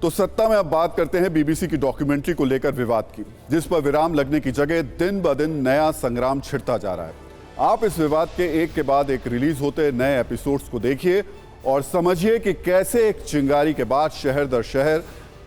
तो सत्ता में अब बात करते हैं बीबीसी की डॉक्यूमेंट्री को लेकर विवाद की, जिस पर विराम लगने की जगह दिन ब दिन नया संग्राम छिड़ता जा रहा है। आप इस विवाद के एक के बाद एक रिलीज होते नए एपिसोड्स को देखिए और समझिए कि कैसे एक चिंगारी के बाद शहर दर शहर,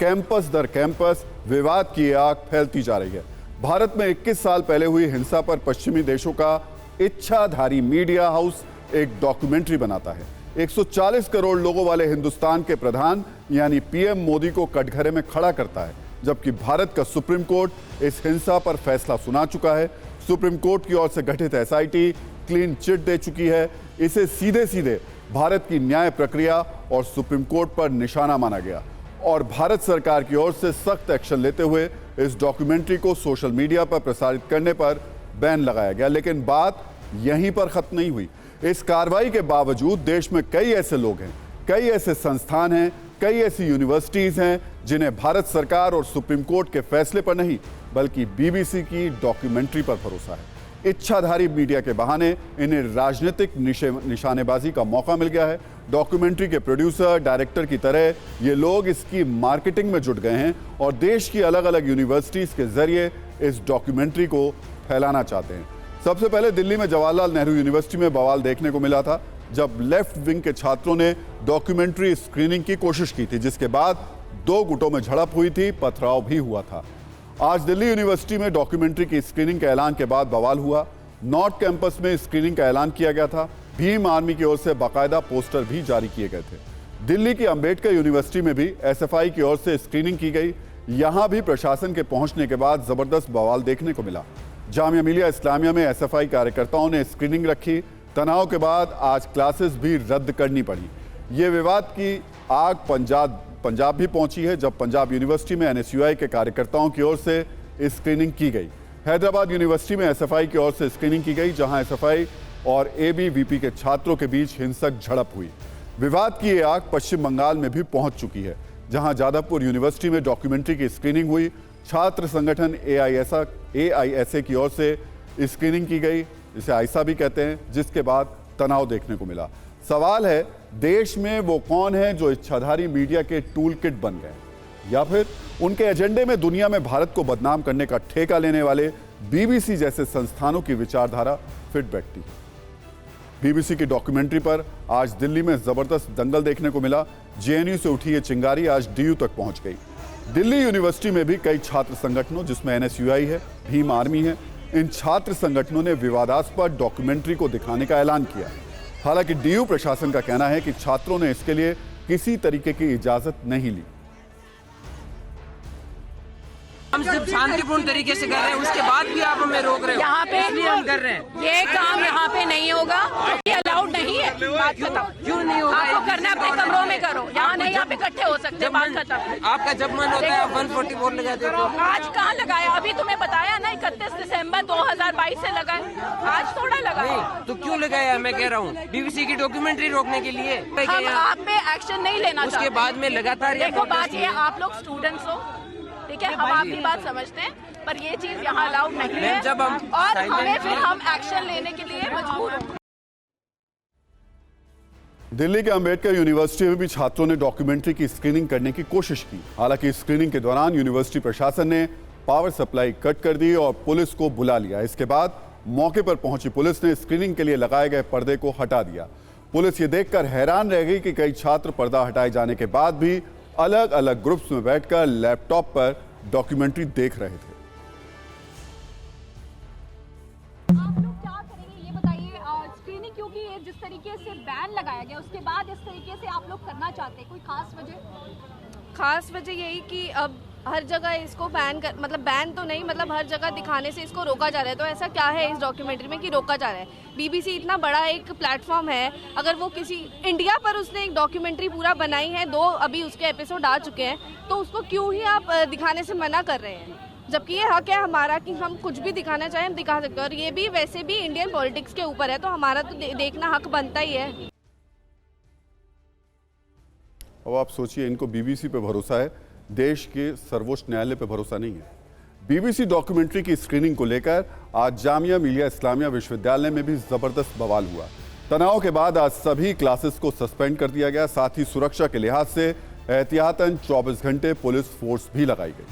कैंपस दर कैंपस विवाद की आग फैलती जा रही है। भारत में 21 साल पहले हुई हिंसा पर पश्चिमी देशों का इच्छाधारी मीडिया हाउस एक डॉक्यूमेंट्री बनाता है। 140 करोड़ लोगों वाले हिंदुस्तान के प्रधान यानी पीएम मोदी को कटघरे में खड़ा करता है, जबकि भारत का सुप्रीम कोर्ट इस हिंसा पर फैसला सुना चुका है। सुप्रीम कोर्ट की ओर से गठित एसआईटी क्लीन चिट दे चुकी है। इसे सीधे सीधे भारत की न्याय प्रक्रिया और सुप्रीम कोर्ट पर निशाना माना गया और भारत सरकार की ओर से सख्त एक्शन लेते हुए इस डॉक्यूमेंट्री को सोशल मीडिया पर प्रसारित करने पर बैन लगाया गया। लेकिन बात यहीं पर खत्म नहीं हुई। इस कार्रवाई के बावजूद देश में कई ऐसे लोग हैं, कई ऐसे संस्थान हैं, कई ऐसी यूनिवर्सिटीज हैं जिन्हें भारत सरकार और सुप्रीम कोर्ट के फैसले पर नहीं बल्कि बीबीसी की डॉक्यूमेंट्री पर भरोसा है। इच्छाधारी मीडिया के बहाने इन्हें राजनीतिक निशानेबाजी का मौका मिल गया है। डॉक्यूमेंट्री के प्रोड्यूसर, डायरेक्टर की तरह ये लोग इसकी मार्केटिंग में जुट गए हैं और देश की अलग अलग यूनिवर्सिटीज के जरिए इस डॉक्यूमेंट्री को फैलाना चाहते हैं। सबसे पहले दिल्ली में जवाहरलाल नेहरू यूनिवर्सिटी में बवाल देखने को मिला था, जब लेफ्ट विंग के छात्रों ने डॉक्यूमेंट्री स्क्रीनिंग की कोशिश की थी, जिसके बाद 2 गुटों में झड़प हुई थी, पथराव भी हुआ था। आज दिल्ली यूनिवर्सिटी में डॉक्यूमेंट्री की स्क्रीनिंग के ऐलान के बाद बवाल हुआ। नॉर्थ कैंपस में स्क्रीनिंग का ऐलान किया गया था। भीम आर्मी की ओर से बाकायदा पोस्टर भी जारी किए गए थे। दिल्ली की अंबेडकर यूनिवर्सिटी में भी एसएफआई की ओर से स्क्रीनिंग की गई। यहां भी प्रशासन के पहुंचने के बाद जबरदस्त बवाल देखने को मिला। जामिया मिलिया इस्लामिया में एसएफआई कार्यकर्ताओं ने स्क्रीनिंग रखी। तनाव के बाद आज क्लासेस भी रद्द करनी पड़ी। ये विवाद की आग पंजाब भी पहुंची है, जब पंजाब यूनिवर्सिटी में एनएसयूआई के कार्यकर्ताओं की ओर से स्क्रीनिंग की गई। हैदराबाद यूनिवर्सिटी में एसएफआई की ओर से स्क्रीनिंग की गई, जहां एसएफआई और एबीवीपी के छात्रों के बीच हिंसक झड़प हुई। विवाद की ये आग पश्चिम बंगाल में भी पहुंच चुकी है, जहां जादवपुर यूनिवर्सिटी में डॉक्यूमेंट्री की स्क्रीनिंग हुई। छात्र संगठन एआईएसए की ओर से स्क्रीनिंग की गई, इसे आइसा भी कहते हैं, जिसके बाद तनाव देखने को मिला। सवाल है, देश में वो कौन है जो इच्छाधारी मीडिया के टूल किट बन गए, या फिर उनके एजेंडे में दुनिया में भारत को बदनाम करने का ठेका लेने वाले बीबीसी जैसे संस्थानों की विचारधारा फिट बैठती है। बीबीसी की डॉक्यूमेंट्री पर आज दिल्ली में जबरदस्त दंगल देखने को मिला। जेएनयू से उठी ये चिंगारी आज डीयू तक पहुंच गई। दिल्ली यूनिवर्सिटी में भी कई छात्र संगठनों, जिसमें एनएसयूआई है, भीम आर्मी है, इन छात्र संगठनों ने विवादास्पद डॉक्यूमेंट्री को दिखाने का ऐलान किया। हालांकि डीयू प्रशासन का कहना है कि छात्रों ने इसके लिए किसी तरीके की इजाजत नहीं ली। हम सिर्फ शांतिपूर्ण तरीके से कर रहे हैं, उसके बाद भी आप हमें रोक रहे हो। यहाँ पे इसलिए हम कर रहे हैं। ये काम यहाँ पे नहीं होगा, ये अलाउड नहीं है। बात खत्म। क्यों नहीं होगा? आपको करना अपने कमरों में करो, यहाँ नहीं, यहाँ पे इकट्ठे हो सकते। बात खत्म। आपका जब मन होता है आप 144 लगा देते हो। आज कहाँ लगाया? अभी तुम्हें बताया ना, 31 दिसंबर 2022 से लगाए, आज थोड़ा लगाया। तो क्यों लगाया? मैं कह रहा हूँ बीबीसी की डॉक्यूमेंट्री रोकने के लिए। हम आप पे एक्शन नहीं लेना चाहते। उसके बाद में लगातार देखो, बात ये, आप लोग स्टूडेंट्स हो, ठीक है, हम आपकी बात समझते हैं, पर ये चीज यहाँ अलाउड नहीं है। जब हम और हमें फिर हम एक्शन लेने के लिए मजबूर हैं। दिल्ली के अंबेडकर यूनिवर्सिटी में भी छात्रों ने डॉक्यूमेंट्री की स्क्रीनिंग करने की कोशिश की। हालांकि स्क्रीनिंग के दौरान यूनिवर्सिटी प्रशासन ने पावर सप्लाई कट कर दी और पुलिस को बुला लिया। इसके बाद मौके पर पहुंची पुलिस ने स्क्रीनिंग के लिए लगाए गए पर्दे को हटा दिया। पुलिस ये देखकर हैरान रह गई कि कई छात्र पर्दा हटाए जाने के बाद भी अलग अलग ग्रुप्स में बैठकर लैपटॉप पर डॉक्यूमेंट्री देख रहे थे। आप लोग क्या करेंगे ये बताइए? स्क्रीनिंग क्योंकि जिस तरीके से बैन लगाया गया, उसके बाद इस तरीके से आप लोग करना चाहते हैं, कोई खास वजह? खास वजह यही कि अब हर जगह इसको बैन कर, मतलब बैन तो नहीं, मतलब हर जगह दिखाने से इसको रोका जा रहा है। तो ऐसा क्या है इस डॉक्यूमेंट्री में कि रोका जा रहा है? बीबीसी इतना बड़ा एक प्लेटफॉर्म है, अगर वो किसी इंडिया पर उसने एक डॉक्यूमेंट्री पूरा बनाई है, 2 अभी उसके एपिसोड आ चुके हैं, तो उसको क्यों ही आप दिखाने से मना कर रहे हैं? जबकि ये हक है हमारा कि हम कुछ भी दिखाना चाहें हम दिखा सकते हैं, और ये भी वैसे भी इंडियन पॉलिटिक्स के ऊपर है, तो हमारा तो देखना हक बनता ही है। अब आप सोचिए, इनको बीबीसी पे भरोसा है, देश के सर्वोच्च न्यायालय पे भरोसा नहीं है। बीबीसी डॉक्यूमेंट्री की स्क्रीनिंग को लेकर आज जामिया मिलिया इस्लामिया विश्वविद्यालय में भी जबरदस्त बवाल हुआ। तनाव के बाद आज सभी क्लासेस को सस्पेंड कर दिया गया। साथ ही सुरक्षा के लिहाज से एहतियातन 24 घंटे पुलिस फोर्स भी लगाई गई।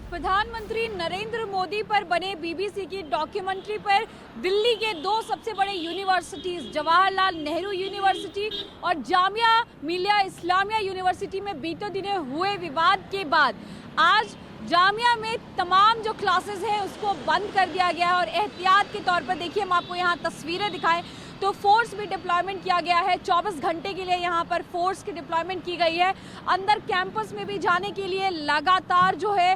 प्रधानमंत्री नरेंद्र मोदी पर बने बीबीसी की डॉक्यूमेंट्री पर दिल्ली के दो सबसे बड़े यूनिवर्सिटीज जवाहरलाल नेहरू यूनिवर्सिटी और जामिया मिलिया इस्लामिया यूनिवर्सिटी में बीते दिनों हुए विवाद के बाद आज जामिया में तमाम जो क्लासेस हैं उसको बंद कर दिया गया है और एहतियात के तौर पर देखिए हम आपको यहाँ तस्वीरें दिखाएं तो फोर्स भी डिप्लॉयमेंट किया गया है। 24 घंटे के लिए यहाँ पर फोर्स की डिप्लॉयमेंट की गई है। अंदर कैंपस में भी जाने के लिए लगातार जो है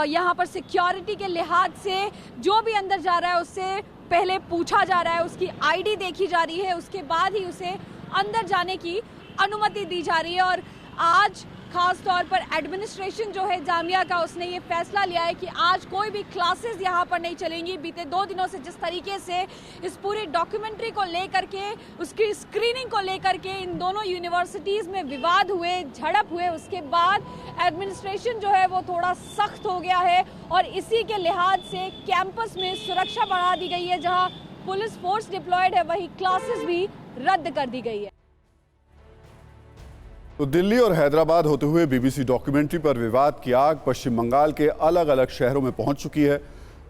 यहाँ पर सिक्योरिटी के लिहाज से जो भी अंदर जा रहा है उससे पहले पूछा जा रहा है, उसकी आईडी देखी जा रही है, उसके बाद ही उसे अंदर जाने की अनुमति दी जा रही है। और आज खास तौर पर एडमिनिस्ट्रेशन जो है जामिया का उसने ये फैसला लिया है कि आज कोई भी क्लासेस यहाँ पर नहीं चलेंगी। बीते 2 दिनों से जिस तरीके से इस पूरी डॉक्यूमेंट्री को लेकर के उसकी स्क्रीनिंग को लेकर के इन दोनों यूनिवर्सिटीज़ में विवाद हुए, झड़प हुए, उसके बाद एडमिनिस्ट्रेशन जो है वो थोड़ा सख्त हो गया है और इसी के लिहाज से कैंपस में सुरक्षा बढ़ा दी गई है। जहाँ पुलिस फोर्स डिप्लॉयड है वहीं क्लासेस भी रद्द कर दी गई है। तो दिल्ली और हैदराबाद होते हुए बीबीसी डॉक्यूमेंट्री पर विवाद की आग पश्चिम बंगाल के अलग अलग शहरों में पहुंच चुकी है।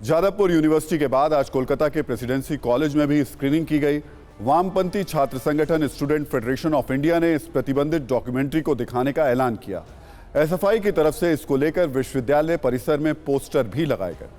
जादवपुर यूनिवर्सिटी के बाद आज कोलकाता के प्रेसिडेंसी कॉलेज में भी स्क्रीनिंग की गई। वामपंथी छात्र संगठन स्टूडेंट फेडरेशन ऑफ इंडिया ने इस प्रतिबंधित डॉक्यूमेंट्री को दिखाने का ऐलान किया। एसएफआई की तरफ से इसको लेकर विश्वविद्यालय परिसर में पोस्टर भी लगाए गए।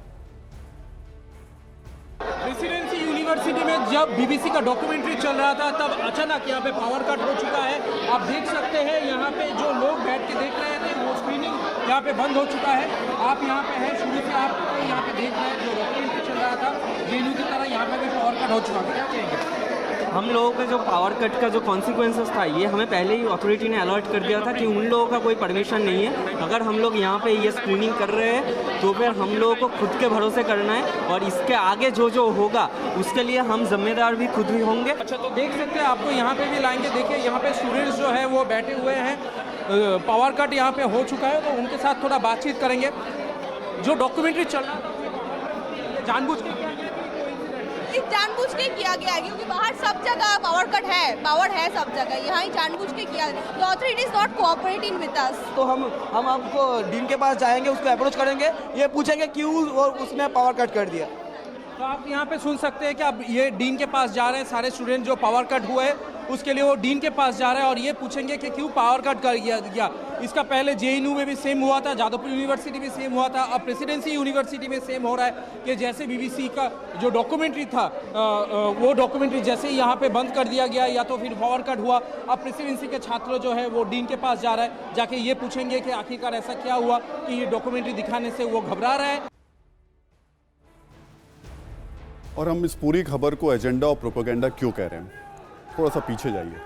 प्रेसिडेंसी यूनिवर्सिटी में जब बीबीसी का डॉक्यूमेंट्री चल रहा था तब अचानक यहाँ पे पावर कट हो चुका है। आप देख सकते हैं यहाँ पे जो लोग बैठ के देख रहे थे वो स्क्रीनिंग यहाँ पे बंद हो चुका है। आप यहाँ पे हैं, शुरू से आप यहाँ पे देख रहे हैं जो डॉक्यूमेंट्री चल रहा था जेएनयू की तरह यहाँ पे भी पावर कट हो चुका है। क्या कहेंगे? हम लोगों का जो पावर कट का जो कॉन्सिक्वेंसेस था ये हमें पहले ही अथॉरिटी ने अलर्ट कर दिया था कि उन लोगों का कोई परमिशन नहीं है। अगर हम लोग यहाँ पे ये स्क्रीनिंग कर रहे हैं तो फिर हम लोगों को खुद के भरोसे करना है और इसके आगे जो जो होगा उसके लिए हम जिम्मेदार भी खुद ही होंगे। अच्छा, तो देख सकते हैं आपको यहाँ पे भी लाएंगे। देखिए यहाँ पे स्टूडेंट्स जो है वो बैठे हुए हैं, पावर कट यहाँ पे हो चुका है तो उनके साथ थोड़ा बातचीत करेंगे। जो डॉक्यूमेंट्री चल रहा था जानबूझ के जानबूझ के किया गया है क्योंकि बाहर सब जगह पावर कट है, पावर है सब जगह, यहाँ ही जानबूझ के किया। The authority is not cooperating with us. तो हम आपको डीन के पास जाएंगे, उसको अप्रोच करेंगे, ये पूछेंगे क्यों और उसने पावर कट कर दिया। तो आप यहाँ पे सुन सकते हैं कि अब ये डीन के पास जा रहे हैं। सारे स्टूडेंट जो पावर कट हुए उसके लिए वो डीन के पास जा रहे हैं और ये पूछेंगे कि क्यों पावर कट कर गया। इसका पहले जेएनयू में भी सेम हुआ था, जादवपुर यूनिवर्सिटी में सेम हुआ था, अब प्रेसिडेंसी यूनिवर्सिटी में सेम हो रहा है कि जैसे बीबीसी का जो डॉक्यूमेंट्री था वो डॉक्यूमेंट्री जैसे ही यहाँ पे बंद कर दिया गया या तो फिर पावर कट हुआ। अब प्रेसिडेंसी के छात्र जो है वो डीन के पास जा रहा है, जाके ये पूछेंगे कि आखिरकार ऐसा क्या हुआ कि ये डॉक्यूमेंट्री दिखाने से वो घबरा रहा है। और हम इस पूरी खबर को एजेंडा और प्रोपेगेंडा क्यों कह रहे हैं, थोड़ा सा पीछे जाइए।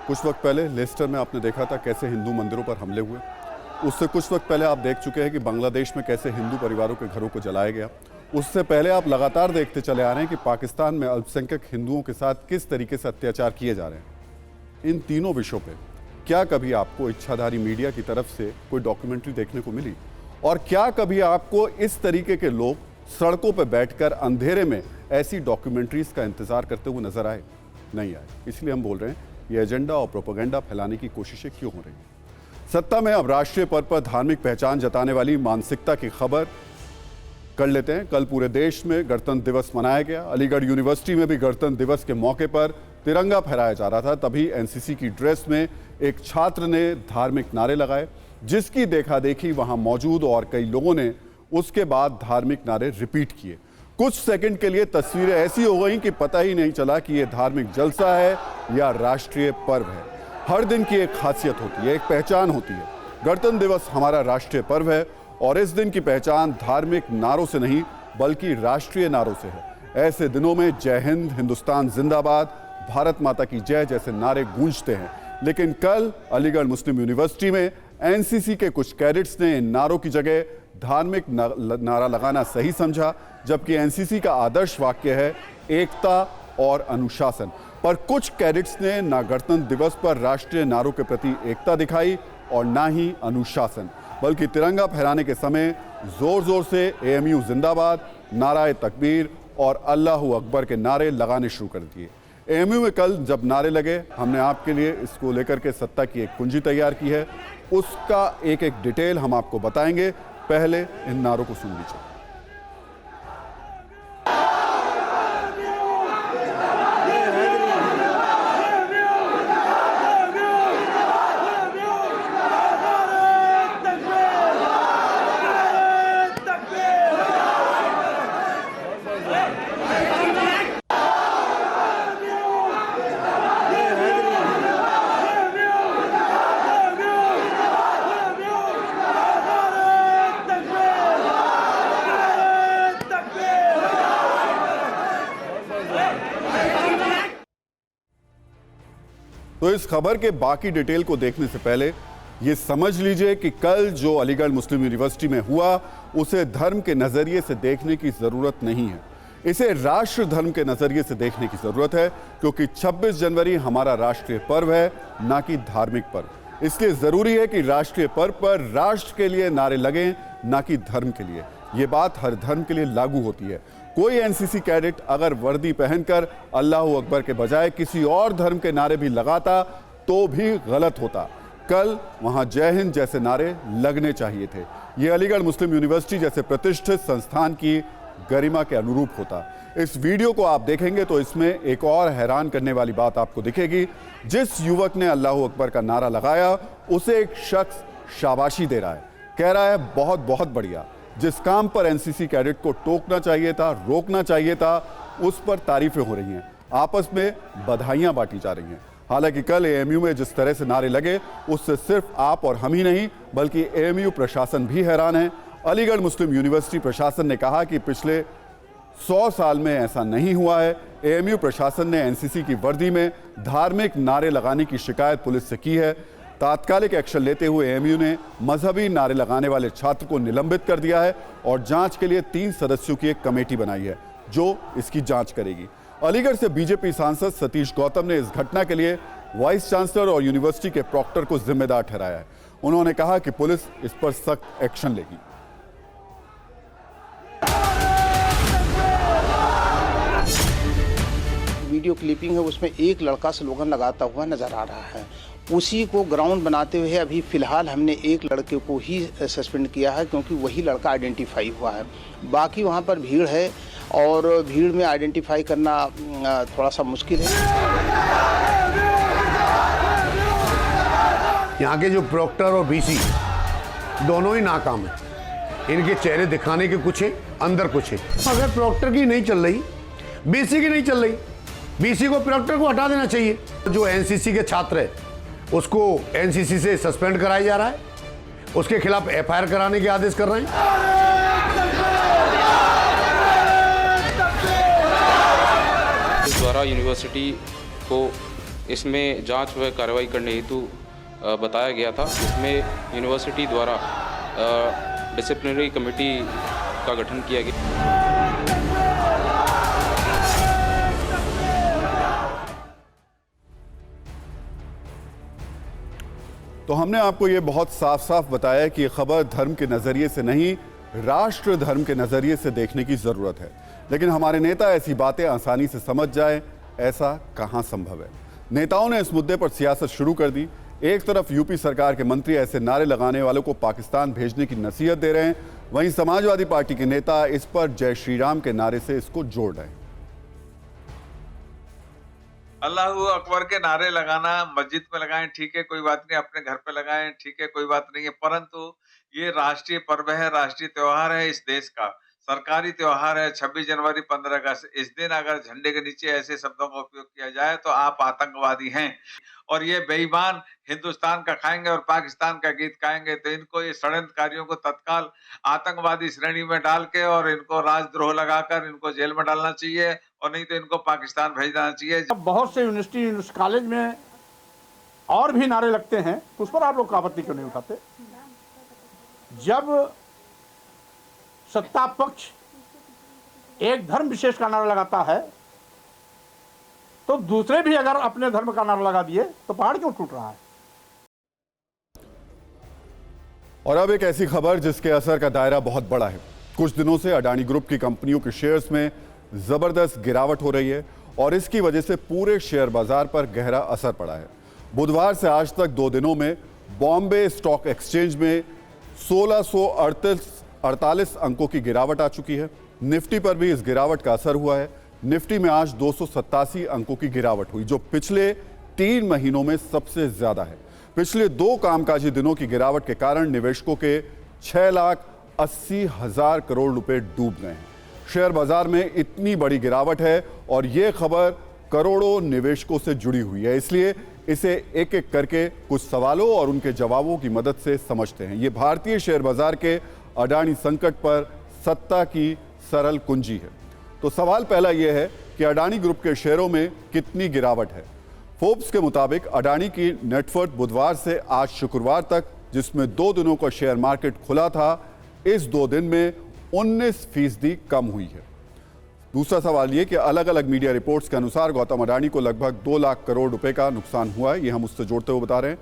कुछ वक्त पहले लेस्टर में आपने देखा था कैसे हिंदू मंदिरों पर हमले हुए। उससे कुछ वक्त पहले आप देख चुके हैं कि बांग्लादेश में कैसे हिंदू परिवारों के घरों को जलाया गया। उससे पहले आप लगातार देखते चले आ रहे हैं कि पाकिस्तान में अल्पसंख्यक हिंदुओं के साथ किस तरीके से अत्याचार किए जा रहे हैं। इन तीनों विषयों पर क्या कभी आपको इच्छाधारी मीडिया की तरफ से कोई डॉक्यूमेंट्री देखने को मिली? और क्या कभी आपको इस तरीके के लोग सड़कों पर बैठकर अंधेरे में ऐसी डॉक्यूमेंट्रीज का इंतजार करते हुए नजर आए? नहीं आए। इसलिए हम बोल रहे हैं ये एजेंडा और प्रोपेगेंडा फैलाने की कोशिशें क्यों हो रही हैं। सत्ता में अब राष्ट्रीय पद पर धार्मिक पहचान जताने वाली मानसिकता की खबर कर लेते हैं। कल पूरे देश में गणतंत्र दिवस मनाया गया। अलीगढ़ यूनिवर्सिटी में भी गणतंत्र दिवस के मौके पर तिरंगा फहराया जा रहा था। तभी एनसीसी की ड्रेस में एक छात्र ने धार्मिक नारे लगाए, जिसकी देखा देखी वहां मौजूद और कई लोगों ने उसके बाद धार्मिक नारे रिपीट किए। कुछ सेकंड के लिए तस्वीरें ऐसी हो गई कि पता ही नहीं चला कि यह धार्मिक जलसा है या राष्ट्रीय पर्व है। हर दिन की एक खासियत होती है, एक पहचान होती है। गणतंत्र दिवस हमारा राष्ट्रीय पर्व है और इस दिन की पहचान धार्मिक नारों से नहीं बल्कि राष्ट्रीय नारों से है। ऐसे दिनों में जय हिंद, हिंदुस्तान जिंदाबाद, भारत माता की जय जैसे नारे गूंजते हैं। लेकिन कल अलीगढ़ मुस्लिम यूनिवर्सिटी में एनसीसी के कुछ कैडेट्स ने इन नारों की जगह धार्मिक नारा लगाना सही समझा, जबकि एनसीसी का आदर्श वाक्य है एकता और अनुशासन। पर कुछ कैडेट्स ने ना गणतंत्र दिवस पर राष्ट्रीय नारों के प्रति एकता दिखाई और ना ही अनुशासन, बल्कि तिरंगा फहराने के समय जोर जोर से एएमयू जिंदाबाद, नाराए तकबीर और अल्लाहू अकबर के नारे लगाने शुरू कर दिए। एएमयू में कल जब नारे लगे, हमने आपके लिए इसको लेकर के सत्ता की एक कुंजी तैयार की है। उसका एक एक डिटेल हम आपको बताएंगे। पहले इन नारों को सुन लीजिए। तो इस खबर के बाकी डिटेल को देखने से पहले ये समझ लीजिए कि कल जो अलीगढ़ मुस्लिम यूनिवर्सिटी में हुआ उसे धर्म के नजरिए से देखने की जरूरत नहीं है, इसे राष्ट्र धर्म के नजरिए से देखने की जरूरत है, क्योंकि 26 जनवरी हमारा राष्ट्रीय पर्व है, ना कि धार्मिक पर्व। इसलिए जरूरी है कि राष्ट्रीय पर्व पर राष्ट्र के लिए नारे लगें, ना कि धर्म के लिए। ये बात हर धर्म के लिए लागू होती है। कोई एनसीसी कैडेट अगर वर्दी पहनकर अल्लाह अकबर के बजाय किसी और धर्म के नारे भी लगाता तो भी गलत होता। कल वहां जय हिंद जैसे नारे लगने चाहिए थे। ये अलीगढ़ मुस्लिम यूनिवर्सिटी जैसे प्रतिष्ठित संस्थान की गरिमा के अनुरूप होता। इस वीडियो को आप देखेंगे तो इसमें एक और हैरान करने वाली बात आपको दिखेगी। जिस युवक ने अल्लाह अकबर का नारा लगाया उसे एक शख्स शाबाशी दे रहा है, कह रहा है बहुत बहुत बढ़िया। जिस काम पर एनसीसी कैडेट को टोकना चाहिए था, रोकना चाहिए था, उस पर तारीफें हो रही हैं, आपस में बधाइयां बांटी जा रही हैं। हालांकि कल एएमयू में जिस तरह से नारे लगे उससे सिर्फ आप और हम ही नहीं बल्कि एएमयू प्रशासन भी हैरान है। अलीगढ़ मुस्लिम यूनिवर्सिटी प्रशासन ने कहा कि पिछले 100 साल में ऐसा नहीं हुआ है। एएमयू प्रशासन ने एनसीसी की वर्दी में धार्मिक नारे लगाने की शिकायत पुलिस से की है। तात्कालिक एक्शन लेते हुए एएमयू ने मजहबी नारे लगाने वाले छात्र को निलंबित कर दिया है और जांच के लिए 3 सदस्यों की एक कमेटी बनाई है जो इसकी जांच करेगी। अलीगढ़ से बीजेपी सांसद सतीश गौतम ने इस घटना के लिए वाइस चांसलर और यूनिवर्सिटी के प्रॉक्टर को जिम्मेदार ठहराया है। उन्होंने कहा कि पुलिस इस पर सख्त एक्शन लेगी। वीडियो क्लिपिंग है उसमें एक लड़का स्लोगन लगाता हुआ नजर आ रहा है। उसी को ग्राउंड बनाते हुए अभी फिलहाल हमने एक लड़के को ही सस्पेंड किया है क्योंकि वही लड़का आइडेंटिफाई हुआ है। बाकी वहाँ पर भीड़ है और भीड़ में आइडेंटिफाई करना थोड़ा सा मुश्किल है। यहाँ के जो प्रॉक्टर और बीसी दोनों ही नाकाम है। इनके चेहरे दिखाने के कुछ है, अंदर कुछ है। अगर प्रॉक्टर की नहीं चल रही, बीसी की नहीं चल रही, बीसी को प्रॉक्टर को हटा देना चाहिए। जो एनसीसी के छात्र है उसको एनसीसी से सस्पेंड कराया जा रहा है, उसके खिलाफ एफआईआर कराने के आदेश कर रहे हैं। इस द्वारा यूनिवर्सिटी को इसमें जांच व कार्रवाई करने हेतु बताया गया था। इसमें यूनिवर्सिटी द्वारा डिसिप्लिनरी कमेटी का गठन किया गया। तो हमने आपको ये बहुत साफ साफ बताया कि खबर धर्म के नज़रिए से नहीं, राष्ट्र धर्म के नज़रिए से देखने की ज़रूरत है। लेकिन हमारे नेता ऐसी बातें आसानी से समझ जाएं, ऐसा कहाँ संभव है। नेताओं ने इस मुद्दे पर सियासत शुरू कर दी। एक तरफ यूपी सरकार के मंत्री ऐसे नारे लगाने वालों को पाकिस्तान भेजने की नसीहत दे रहे हैं, वहीं समाजवादी पार्टी के नेता इस पर जय श्री राम के नारे से इसको जोड़ रहे हैं। अल्लाहू अकबर के नारे लगाना मस्जिद में लगाएं ठीक है, कोई बात नहीं, अपने घर पे लगाएं ठीक है, कोई बात नहीं है, परंतु ये राष्ट्रीय पर्व है, राष्ट्रीय त्योहार है इस देश का, सरकारी त्योहार है 26 जनवरी 15 अगस्त। इस दिन अगर झंडे के नीचे ऐसे शब्दों का उपयोग किया जाए तो आप आतंकवादी हैं और ये बेईमान हिंदुस्तान का खाएंगे और पाकिस्तान का गीत गाएंगे। तो इनको, ये षड्यंत्रकारियों को तत्काल आतंकवादी श्रेणी में डाल के और इनको राजद्रोह लगाकर इनको जेल में डालना चाहिए और नहीं तो इनको पाकिस्तान भेज देना चाहिए। बहुत से यूनिवर्सिटी कॉलेज में और भी नारे लगते हैं, उस पर आप लोग आपत्ति क्यों नहीं उठाते? जब सत्ता पक्ष एक धर्म विशेष का नारा लगाता है तो दूसरे भी अगर अपने धर्म का नारा लगा दिए तो पहाड़ क्यों टूट रहा है? और अब एक ऐसी खबर जिसके असर का दायरा बहुत बड़ा है। कुछ दिनों से अडानी ग्रुप की कंपनियों के शेयर्स में जबरदस्त गिरावट हो रही है और इसकी वजह से पूरे शेयर बाजार पर गहरा असर पड़ा है। बुधवार से आज तक 2 दिनों में बॉम्बे स्टॉक एक्सचेंज में 1648 अंकों की गिरावट आ चुकी है। निफ्टी पर भी इस गिरावट का असर हुआ है। निफ्टी में आज 287 अंकों की गिरावट हुई, जो पिछले 3 महीनों में सबसे ज्यादा है। पिछले 2 कामकाजी दिनों की गिरावट के कारण निवेशकों के 6,80,000 करोड़ रुपए डूब गए हैं। शेयर बाजार में इतनी बड़ी गिरावट है और यह खबर करोड़ों निवेशकों से जुड़ी हुई है, इसलिए इसे एक एक करके कुछ सवालों और उनके जवाबों की मदद से समझते हैं। ये भारतीय शेयर बाजार के अडानी संकट पर सत्ता की सरल कुंजी है। तो सवाल पहला यह है कि अडानी ग्रुप के शेयरों में कितनी गिरावट है। फोर्ब्स के मुताबिक अडानी की नेटवर्थ बुधवार से आज शुक्रवार तक, जिसमें 2 दिनों का शेयर मार्केट खुला था, इस 2 दिन में 19% कम हुई है। दूसरा सवाल ये कि अलग अलग मीडिया रिपोर्ट्स के अनुसार गौतम अडानी को लगभग 2 लाख करोड़ रुपए का नुकसान हुआ है। ये हम उससे जोड़ते हुए बता रहे हैं।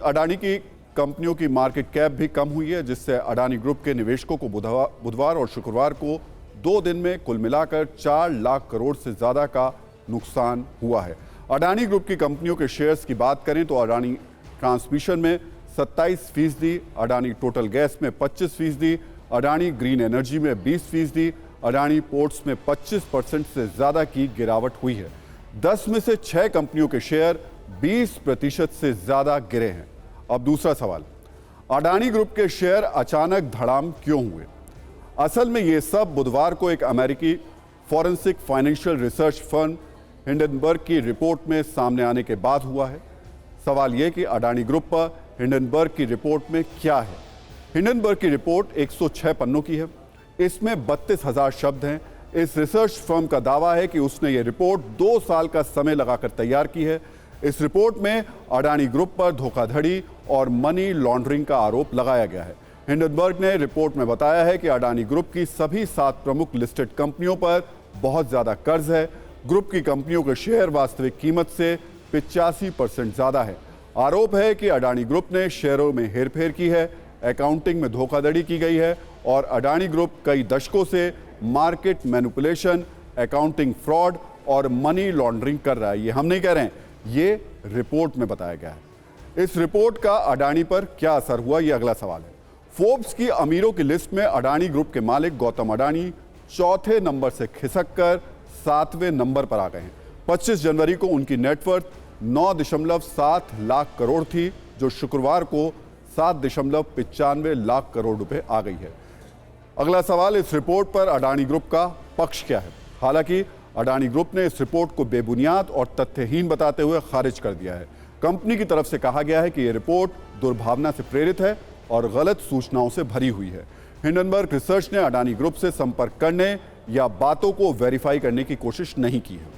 अडानी की कंपनियों की मार्केट कैप भी कम हुई है, जिससे अडानी ग्रुप के निवेशकों को बुधवार और शुक्रवार को 2 दिन में कुल मिलाकर 4 लाख करोड़ से ज्यादा का नुकसान हुआ है। अडानी ग्रुप की कंपनियों के शेयर्स की बात करें तो अडानी ट्रांसमिशन में 27%, अडानी टोटल गैस में 25%, अडानी ग्रीन एनर्जी में 20%, अडानी पोर्ट्स में 25% से ज्यादा की गिरावट हुई है। 10 में से 6 कंपनियों के शेयर 20% से ज्यादा गिरे हैं। अब दूसरा सवाल, अडानी ग्रुप के शेयर अचानक धड़ाम क्यों हुए? असल में यह सब बुधवार को एक अमेरिकी forensic financial research firm Hindenburg की रिपोर्ट में सामने आने के बाद हुआ है। सवाल यह कि अडानी ग्रुप पर हिंडनबर्ग की रिपोर्ट में क्या है। हिंडनबर्ग की रिपोर्ट 106 पन्नों की है। इसमें 32,000 शब्द हैं। इस रिसर्च फर्म का दावा है कि उसने ये रिपोर्ट 2 साल का समय लगाकर तैयार की है। इस रिपोर्ट में अडानी ग्रुप पर धोखाधड़ी और मनी लॉन्ड्रिंग का आरोप लगाया गया है। हिंडनबर्ग ने रिपोर्ट में बताया है कि अडानी ग्रुप की सभी 7 प्रमुख लिस्टेड कंपनियों पर बहुत ज्यादा कर्ज है। ग्रुप की कंपनियों के शेयर वास्तविक कीमत से 85% ज्यादा है। आरोप है कि अडानी ग्रुप ने शेयरों में हेरफेर की है, अकाउंटिंग में धोखाधड़ी की गई है और अडानी ग्रुप कई दशकों से मार्केट मैनिपुलेशन, अकाउंटिंग फ्रॉड और मनी लॉन्ड्रिंग कर रहा है। ये हम नहीं कह रहे हैं, ये रिपोर्ट में बताया गया है। इस रिपोर्ट का अडानी पर क्या असर हुआ, ये अगला सवाल है। फोर्ब्स की अमीरों की लिस्ट में अडानी ग्रुप के मालिक गौतम अडानी 4थे नंबर से खिसककर 7वें नंबर पर आ गए हैं। 25 जनवरी को उनकी नेटवर्थ 9.7 लाख करोड़ थी, जो शुक्रवार को 7.95 लाख करोड़ रुपए आ गई है। अगला सवाल, इस रिपोर्ट पर अडानी ग्रुप का पक्ष क्या है? हालांकि अडानी ग्रुप ने इस रिपोर्ट को बेबुनियाद और तथ्यहीन बताते हुए खारिज कर दिया है। कंपनी की तरफ से कहा गया है कि यह रिपोर्ट दुर्भावना से प्रेरित है और गलत सूचनाओं से भरी हुई है। हिंडनबर्ग रिसर्च ने अडानी ग्रुप से संपर्क करने या बातों को वेरीफाई करने की कोशिश नहीं की है।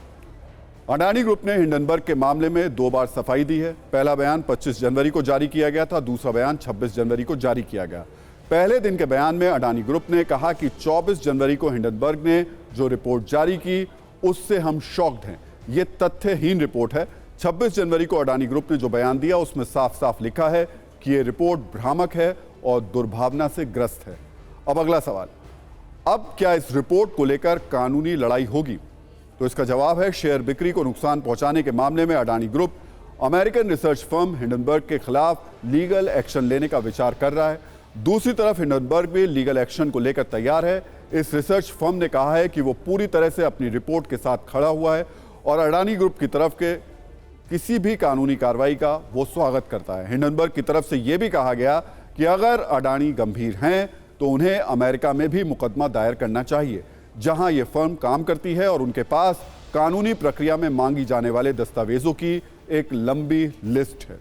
अडानी ग्रुप ने हिंडनबर्ग के मामले में 2 बार सफाई दी है। पहला बयान 25 जनवरी को जारी किया गया था, दूसरा बयान 26 जनवरी को जारी किया गया। पहले दिन के बयान में अडानी ग्रुप ने कहा कि 24 जनवरी को हिंडनबर्ग ने जो रिपोर्ट जारी की उससे हम शॉक्ड हैं, ये तथ्यहीन रिपोर्ट है। 26 जनवरी को अडानी ग्रुप ने जो बयान दिया उसमें साफ साफ लिखा है कि ये रिपोर्ट भ्रामक है और दुर्भावना से ग्रस्त है। अब अगला सवाल, अब क्या इस रिपोर्ट को लेकर कानूनी लड़ाई होगी? तो इसका जवाब है, शेयर बिक्री को नुकसान पहुंचाने के मामले में Adani group American research firm Hindenburg के खिलाफ लीगल एक्शन लेने का विचार कर रहा है। दूसरी तरफ हिंडनबर्ग भी लीगल एक्शन को लेकर तैयार है। इस रिसर्च फर्म ने कहा है कि वो पूरी तरह से अपनी रिपोर्ट के साथ खड़ा हुआ है और अडानी ग्रुप की तरफ के किसी भी कानूनी कार्रवाई का वो स्वागत करता है। हिंडनबर्ग की तरफ से यह भी कहा गया कि अगर अडानी गंभीर हैं तो उन्हें अमेरिका में भी मुकदमा दायर करना चाहिए, जहां ये फर्म काम करती है और उनके पास कानूनी प्रक्रिया में मांगी जाने वाले दस्तावेजों की एक लंबी लिस्ट है।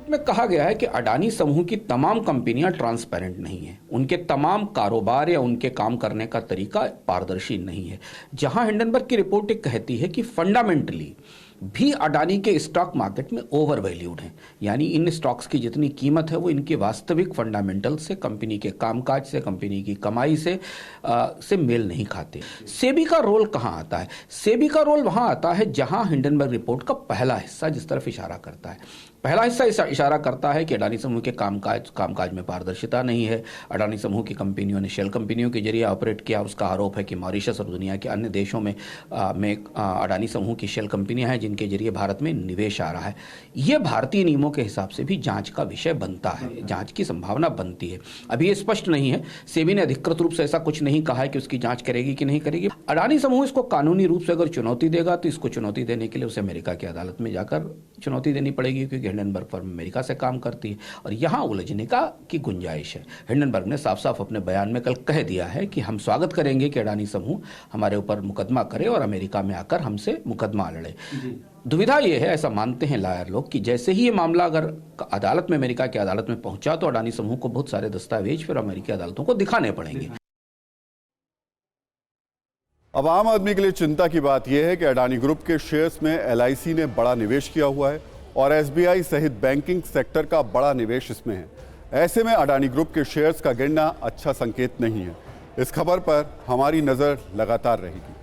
में कहा गया है कि अडानी समूह की तमाम कंपनियां ट्रांसपेरेंट नहीं है, उनके तमाम कारोबार या उनके काम करने का तरीका पारदर्शी नहीं है। जहां हिंडनबर्ग की रिपोर्ट कहती है कि फंडामेंटली भी अडानी के स्टॉक मार्केट में ओवर वैल्यूड हैं। यानी इन स्टॉक्स की जितनी कीमत है वो इनके वास्तविक फंडामेंटल से, कंपनी के कामकाज से, कंपनी की कमाई से मेल नहीं खाते। सेबी का रोल कहाँ आता है? सेबी का रोल वहाँ आता है जहाँ हिंडनबर्ग रिपोर्ट का पहला हिस्सा जिस तरफ इशारा करता है। पहला हिस्सा इशारा करता है कि अडानी समूह के कामकाज में पारदर्शिता नहीं है। अडानी समूह की कंपनियों ने शेल कंपनियों के जरिए ऑपरेट किया। उसका आरोप है कि मॉरिशस और दुनिया के अन्य देशों में अडानी समूह की शेल कंपनियां हैं जिनके जरिए भारत में निवेश आ रहा है। यह भारतीय नियमों के हिसाब से भी जांच का विषय बनता है, जांच की संभावना बनती है। अभी ये स्पष्ट नहीं है, सेबी ने अधिकृत रूप से ऐसा कुछ नहीं कहा है कि उसकी जांच करेगी कि नहीं करेगी। अडानी समूह इसको कानूनी रूप से अगर चुनौती देगा तो इसको चुनौती देने के लिए उसे अमेरिका की अदालत में जाकर चुनौती देनी पड़ेगी, क्योंकि हिंडनबर्ग फर्म अमेरिका से काम करती है और यहां उलझने की गुंजाइश है। हिंडनबर्ग ने साफ साफ अपने बयान में कल कह दिया है कि हम स्वागत करेंगे कि अडानी समूह हमारे ऊपर मुकदमा करे और अमेरिका में आकर हमसे मुकदमा लड़े। दुविधा यह है, ऐसा मानते हैं लायर लोग, कि जैसे ही ये मामला अगर अदालत में, अमेरिका की अदालत में पहुंचा तो अडानी समूह को बहुत सारे दस्तावेज फिर अमेरिकी अदालतों को दिखाने पड़ेंगे। अब आम आदमी के लिए चिंता की बात यह है कि अडानी ग्रुप के शेयर्स में LIC ने बड़ा निवेश किया हुआ है और SBI सहित बैंकिंग सेक्टर का बड़ा निवेश इसमें है। ऐसे में अडानी ग्रुप के शेयर्स का गिरना अच्छा संकेत नहीं है। इस खबर पर हमारी नजर लगातार रहेगी।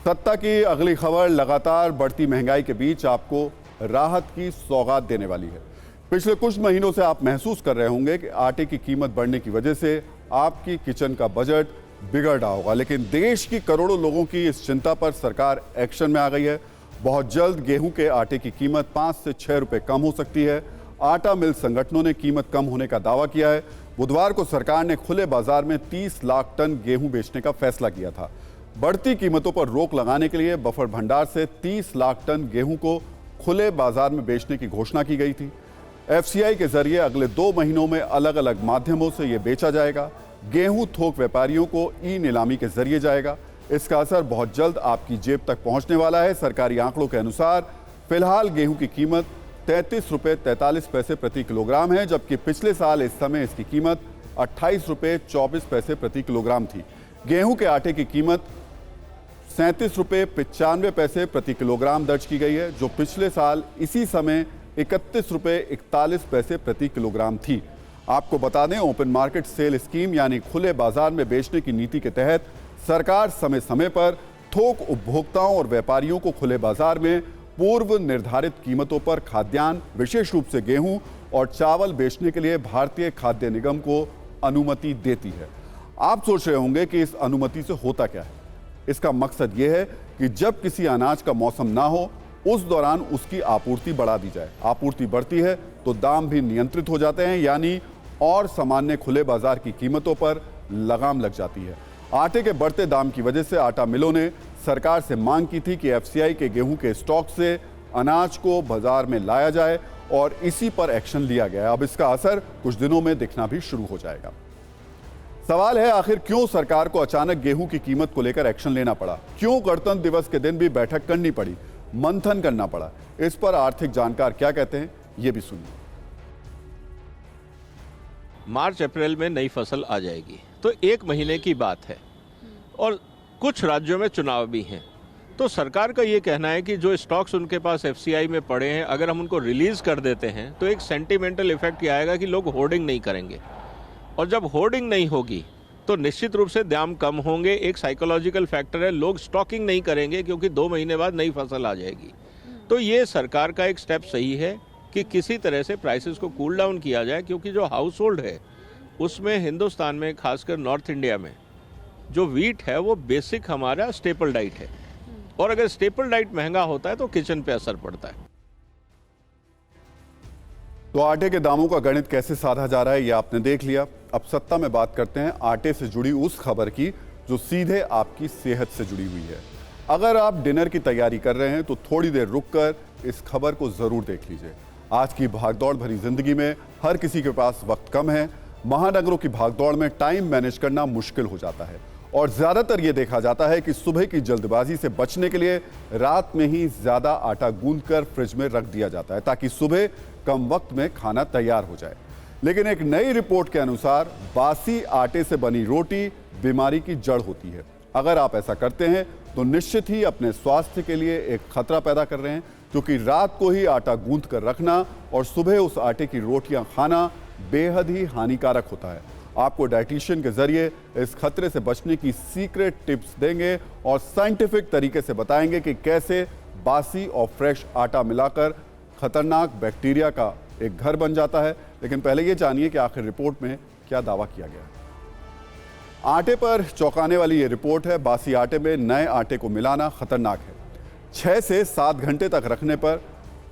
सत्ता की अगली खबर लगातार बढ़ती महंगाई के बीच आपको राहत की सौगात देने वाली है। पिछले कुछ महीनों से आप महसूस कर रहे होंगे कि आटे की कीमत बढ़ने की वजह से आपकी किचन का बजट बिगड़ रहा होगा, लेकिन देश की करोड़ों लोगों की इस चिंता पर सरकार एक्शन में आ गई है। बहुत जल्द गेहूं के आटे की कीमत 5 से 6 रुपए कम हो सकती है। आटा मिल संगठनों ने कीमत कम होने का दावा किया है। बुधवार को सरकार ने खुले बाजार में 30 लाख टन गेहूं बेचने का फैसला किया था। बढ़ती कीमतों पर रोक लगाने के लिए बफर भंडार से 30 लाख टन गेहूं को खुले बाजार में बेचने की घोषणा की गई थी। FCI के जरिए अगले 2 महीनों में अलग अलग माध्यमों से यह बेचा जाएगा। गेहूं थोक व्यापारियों को ई-नीलामी के जरिए जाएगा। इसका असर बहुत जल्द आपकी जेब तक पहुंचने वाला है। सरकारी आंकड़ों के अनुसार फिलहाल गेहूं की कीमत 33 रुपये 43 पैसे प्रति किलोग्राम है, जबकि पिछले साल इस समय इसकी कीमत 28 रुपये 24 पैसे प्रति किलोग्राम थी। गेहूं के आटे की कीमत 37 रुपये 95 पैसे प्रति किलोग्राम दर्ज की गई है, जो पिछले साल इसी समय 31 रुपये 41 पैसे प्रति किलोग्राम थी। आपको बता दें, ओपन मार्केट सेल स्कीम यानी खुले बाजार में बेचने की नीति के तहत सरकार समय समय पर थोक उपभोक्ताओं और व्यापारियों को खुले बाजार में पूर्व निर्धारित कीमतों पर खाद्यान्न, विशेष रूप से गेहूं और चावल बेचने के लिए भारतीय खाद्य निगम को अनुमति देती है। आप सोच रहे होंगे कि इस अनुमति से होता क्या है। इसका मकसद यह है कि जब किसी अनाज का मौसम ना हो, उस दौरान उसकी आपूर्ति बढ़ा दी जाए। आपूर्ति बढ़ती है तो दाम भी नियंत्रित हो जाते हैं, यानी और सामान्य खुले बाजार की कीमतों पर लगाम लग जाती है। आटे के बढ़ते दाम की वजह से आटा मिलों ने सरकार से मांग की थी कि FCI के गेहूं के स्टॉक से अनाज को बाजार में लाया जाए और इसी पर एक्शन लिया गया। अब इसका असर कुछ दिनों में दिखना भी शुरू हो जाएगा। सवाल है, आखिर क्यों सरकार को अचानक गेहूं की कीमत को लेकर एक्शन लेना पड़ा? क्यों गणतंत्र दिवस के दिन भी बैठक करनी पड़ी, मंथन करना पड़ा? इस पर आर्थिक जानकार क्या कहते हैं, ये भी सुनिए। मार्च अप्रैल में नई फसल आ जाएगी तो 1 महीने की बात है और कुछ राज्यों में चुनाव भी हैं, तो सरकार का ये कहना है कि जो स्टॉक्स उनके पास FCI में पड़े हैं, अगर हम उनको रिलीज कर देते हैं तो एक सेंटिमेंटल इफेक्ट ये आएगा कि लोग होर्डिंग नहीं करेंगे, और जब होर्डिंग नहीं होगी तो निश्चित रूप से दाम कम होंगे। एक साइकोलॉजिकल फैक्टर है, लोग स्टॉकिंग नहीं करेंगे क्योंकि 2 महीने बाद नई फसल आ जाएगी। तो ये सरकार का एक स्टेप सही है कि किसी तरह से प्राइसेस को कूल डाउन किया जाए, क्योंकि जो हाउस होल्ड है उसमें हिंदुस्तान में, खासकर नॉर्थ इंडिया में, जो वीट है वो बेसिक हमारा स्टेपल डाइट है, और अगर स्टेपल डाइट महंगा होता है तो किचन पे असर पड़ता है। तो आटे के दामों का गणित कैसे साधा जा रहा है ये आपने देख लिया। अब सत्ता में बात करते हैं आटे से जुड़ी उस खबर की जो सीधे आपकी सेहत से जुड़ी हुई है। अगर आप डिनर की तैयारी कर रहे हैं तो थोड़ी देर रुककर इस खबर को जरूर देख लीजिए। आज की भागदौड़ भरी जिंदगी में हर किसी के पास वक्त कम है। महानगरों की भागदौड़ में टाइम मैनेज करना मुश्किल हो जाता है और ज्यादातर ये देखा जाता है कि सुबह की जल्दबाजी से बचने के लिए रात में ही ज्यादा आटा गूंथकर फ्रिज में रख दिया जाता है ताकि सुबह कम वक्त में खाना तैयार हो जाए। लेकिन एक नई रिपोर्ट के अनुसार बासी आटे से बनी रोटी बीमारी की जड़ होती है। अगर आप ऐसा करते हैं तो निश्चित ही अपने स्वास्थ्य के लिए एक खतरा पैदा कर रहे हैं, क्योंकि रात को ही आटा गूंथ कर रखना और सुबह उस आटे की रोटियां खाना बेहद ही हानिकारक होता है। आपको डाइटिशियन के जरिए इस खतरे से बचने की सीक्रेट टिप्स देंगे और साइंटिफिक तरीके से बताएंगे कि कैसे बासी और फ्रेश आटा मिलाकर खतरनाक बैक्टीरिया का एक घर बन जाता है। लेकिन पहले ये जानिए कि आखिर रिपोर्ट में क्या दावा किया गया है। आटे पर चौंकाने वाली ये रिपोर्ट है। बासी आटे में नए आटे को मिलाना खतरनाक है। 6 से 7 घंटे तक रखने पर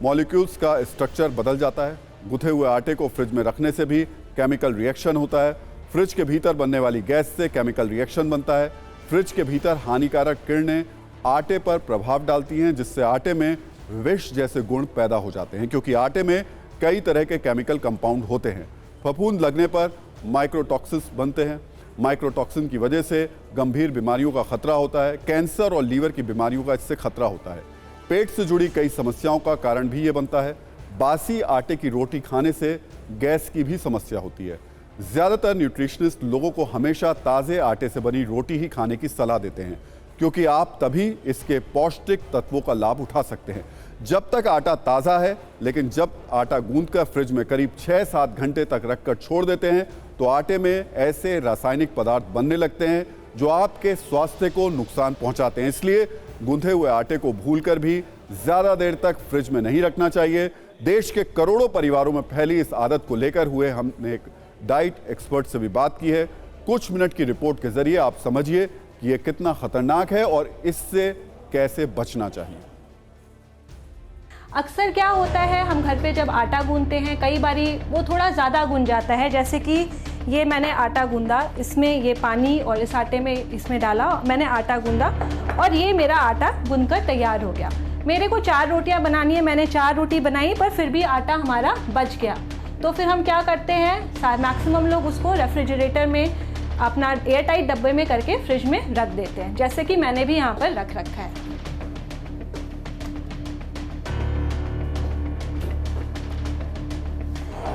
मॉलिक्यूल्स का स्ट्रक्चर बदल जाता है। गुथे हुए आटे को फ्रिज में रखने से भी केमिकल रिएक्शन होता है। फ्रिज के भीतर बनने वाली गैस से केमिकल रिएक्शन बनता है। फ्रिज के भीतर हानिकारक किरणें आटे पर प्रभाव डालती हैं, जिससे आटे में विष जैसे गुण पैदा हो जाते हैं, क्योंकि आटे में कई तरह के केमिकल कंपाउंड होते हैं। फफूंद लगने पर माइक्रोटॉक्सिन्स बनते हैं। माइक्रोटॉक्सिन की वजह से गंभीर बीमारियों का खतरा होता है। कैंसर और लीवर की बीमारियों का इससे खतरा होता है। पेट से जुड़ी कई समस्याओं का कारण भी ये बनता है। बासी आटे की रोटी खाने से गैस की भी समस्या होती है। ज़्यादातर न्यूट्रिशनिस्ट लोगों को हमेशा ताज़े आटे से बनी रोटी ही खाने की सलाह देते हैं, क्योंकि आप तभी इसके पौष्टिक तत्वों का लाभ उठा सकते हैं जब तक आटा ताज़ा है। लेकिन जब आटा गूंथकर फ्रिज में करीब 6-7 घंटे तक रखकर छोड़ देते हैं तो आटे में ऐसे रासायनिक पदार्थ बनने लगते हैं जो आपके स्वास्थ्य को नुकसान पहुंचाते हैं। इसलिए गूंथे हुए आटे को भूलकर भी ज़्यादा देर तक फ्रिज में नहीं रखना चाहिए। देश के करोड़ों परिवारों में फैली इस आदत को लेकर हुए हमने एक डाइट एक्सपर्ट से भी बात की है। कुछ मिनट की रिपोर्ट के जरिए आप समझिए कि ये कितना खतरनाक है और इससे कैसे बचना चाहिए। अक्सर क्या होता है, हम घर पे जब आटा गूंथते हैं कई बारी वो थोड़ा ज़्यादा गूंथ जाता है। जैसे कि ये मैंने आटा गूंदा, इसमें ये पानी और इस आटे में इसमें डाला, मैंने आटा गूंदा और ये मेरा आटा गूंथ कर तैयार हो गया। मेरे को 4 रोटियां बनानी है, मैंने 4 रोटी बनाई, पर फिर भी आटा हमारा बच गया। तो फिर हम क्या करते हैं, मैक्सिमम लोग उसको रेफ्रिजरेटर में अपना एयर टाइट डब्बे में करके फ्रिज में रख देते हैं, जैसे कि मैंने भी यहाँ पर रख रखा है।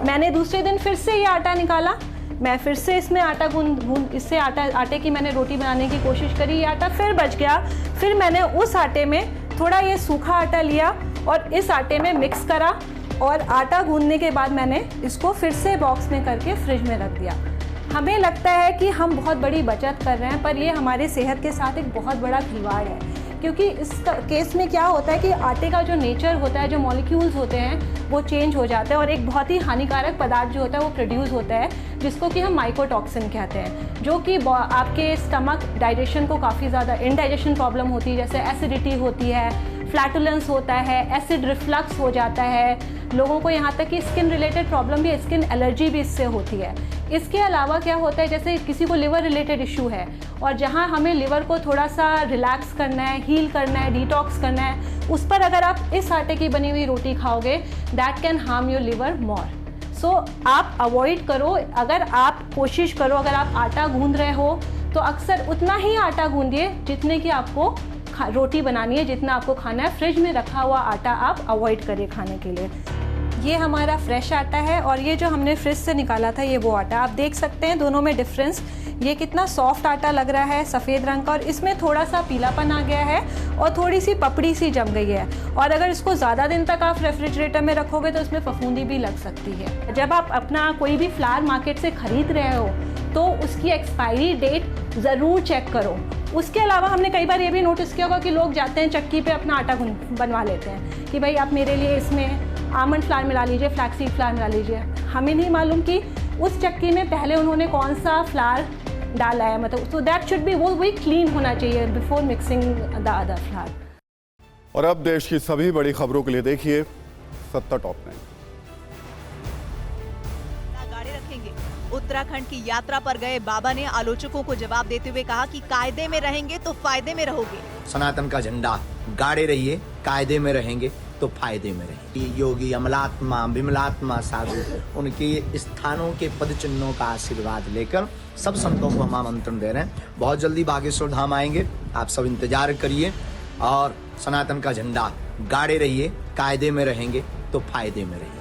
मैंने दूसरे दिन फिर से ये आटा निकाला, मैं फिर से इसमें आटा इससे आटे की मैंने रोटी बनाने की कोशिश करी, ये आटा फिर बच गया। फिर मैंने उस आटे में थोड़ा ये सूखा आटा लिया और इस आटे में मिक्स करा और आटा गूंदने के बाद मैंने इसको फिर से बॉक्स में करके फ्रिज में रख दिया। हमें लगता है कि हम बहुत बड़ी बचत कर रहे हैं, पर ये हमारे सेहत के साथ एक बहुत बड़ा खिलवाड़ है, क्योंकि इस केस में क्या होता है कि आटे का जो नेचर होता है, जो मॉलिक्यूल्स होते हैं वो चेंज हो जाते हैं और एक बहुत ही हानिकारक पदार्थ जो होता है वो प्रोड्यूस होता है, जिसको कि हम माइकोटॉक्सिन कहते हैं, जो कि आपके स्टमक डाइजेशन को काफ़ी ज़्यादा इंडाइजेशन प्रॉब्लम होती है, जैसे एसिडिटी होती है, फ्लैटुलेंस होता है, एसिड रिफ्लक्स हो जाता है लोगों को, यहाँ तक कि स्किन रिलेटेड प्रॉब्लम भी, स्किन एलर्जी भी इससे होती है। इसके अलावा क्या होता है, जैसे किसी को लिवर रिलेटेड इशू है और जहाँ हमें लिवर को थोड़ा सा रिलैक्स करना है, हील करना है, डिटॉक्स करना है, उस पर अगर आप इस आटे की बनी हुई रोटी खाओगे that can harm your liver more. So आप अवॉइड करो। अगर आप कोशिश करो, अगर आप आटा गूंद रहे हो तो अक्सर उतना ही आटा गूंदिए जितने की आपको रोटी बनानी है, जितना आपको खाना है। फ्रिज में रखा हुआ आटा आप अवॉइड करिए खाने के लिए। ये हमारा फ्रेश आटा है और ये जो हमने फ्रिज से निकाला था ये वो आटा। आप देख सकते हैं दोनों में डिफरेंस, ये कितना सॉफ्ट आटा लग रहा है, सफ़ेद रंग का, और इसमें थोड़ा सा पीलापन आ गया है और थोड़ी सी पपड़ी सी जम गई है। और अगर इसको ज़्यादा दिन तक आप रेफ्रिजरेटर में रखोगे तो इसमें फफूंदी भी लग सकती है। जब आप अपना कोई भी फ्लावर मार्केट से ख़रीद रहे हो तो उसकी एक्सपायरी डेट ज़रूर चेक करो। उसके अलावा हमने कई बार ये भी नोटिस किया होगा कि लोग जाते हैं चक्की पे अपना आटा बनवा लेते हैं कि भाई आप मेरे लिए इसमें आमंड फ्लावर मिला लीजिए, फ्लैक्सीड फ्लावर मिला लीजिए। हमें नहीं मालूम कि उस चक्की में पहले उन्होंने कौन सा फ्लावर डाला है, मतलब सो दैट शुड बी, वो भी क्लीन होना चाहिए before mixing the other flower. और अब देश की सभी बड़ी खबरों के लिए देखिए सत्ता टॉप 9। उत्तराखंड की यात्रा पर गए बाबा ने आलोचकों को जवाब देते हुए कहा कि कायदे में रहेंगे तो फायदे में रहोगे। सनातन का झंडा गाड़े रहिए, कायदे में रहेंगे तो फायदे में रहेंगे। योगी अमलात्मा विमलात्मा साधु उनके स्थानों के पद चिन्हों का आशीर्वाद लेकर सब संतों को हम आमंत्रण दे रहे हैं। बहुत जल्दी बागेश्वर धाम आएंगे, आप सब इंतजार करिए और सनातन का झंडा गाड़े रहिए, कायदे में रहेंगे तो फायदे में रहिए।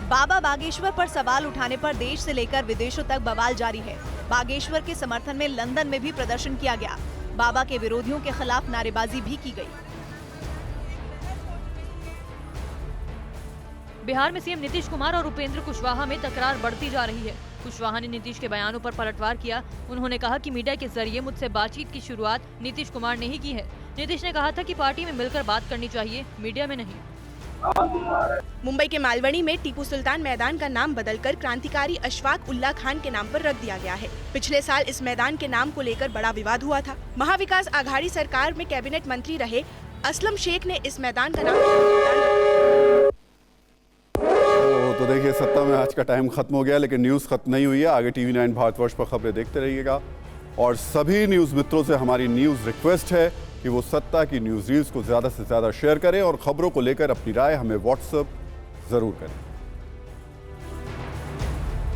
बाबा बागेश्वर पर सवाल उठाने पर देश से लेकर विदेशों तक बवाल जारी है। बागेश्वर के समर्थन में लंदन में भी प्रदर्शन किया गया। बाबा के विरोधियों के खिलाफ नारेबाजी भी की गई। बिहार में सीएम नीतीश कुमार और उपेंद्र कुशवाहा में तकरार बढ़ती जा रही है। कुशवाहा ने नीतीश के बयानों पर पलटवार किया। उन्होंने कहा कि मीडिया के जरिए मुझसे बातचीत की शुरुआत नीतीश कुमार ने ही की है। नीतीश ने कहा था कि पार्टी में मिलकर बात करनी चाहिए, मीडिया में नहीं। मुंबई के मालवनी में टीपू सुल्तान मैदान का नाम बदलकर क्रांतिकारी अशफाक उल्लाह खान के नाम पर रख दिया गया है। पिछले साल इस मैदान के नाम को लेकर बड़ा विवाद हुआ था। महाविकास आघाड़ी सरकार में कैबिनेट मंत्री रहे असलम शेख ने इस मैदान का नाम तो देखिए, सत्ता में आज का टाइम खत्म हो गया, लेकिन न्यूज़ खत्म नहीं हुई है। आगे TV9 भारतवर्ष पर खबरें देखते रहिएगा और सभी न्यूज़ मित्रों से हमारी न्यूज़ रिक्वेस्ट है कि वो सत्ता की न्यूज़ रील्स को ज़्यादा से ज़्यादा शेयर करें और खबरों को लेकर अपनी राय हमें व्हाट्सएप ज़रूर करें।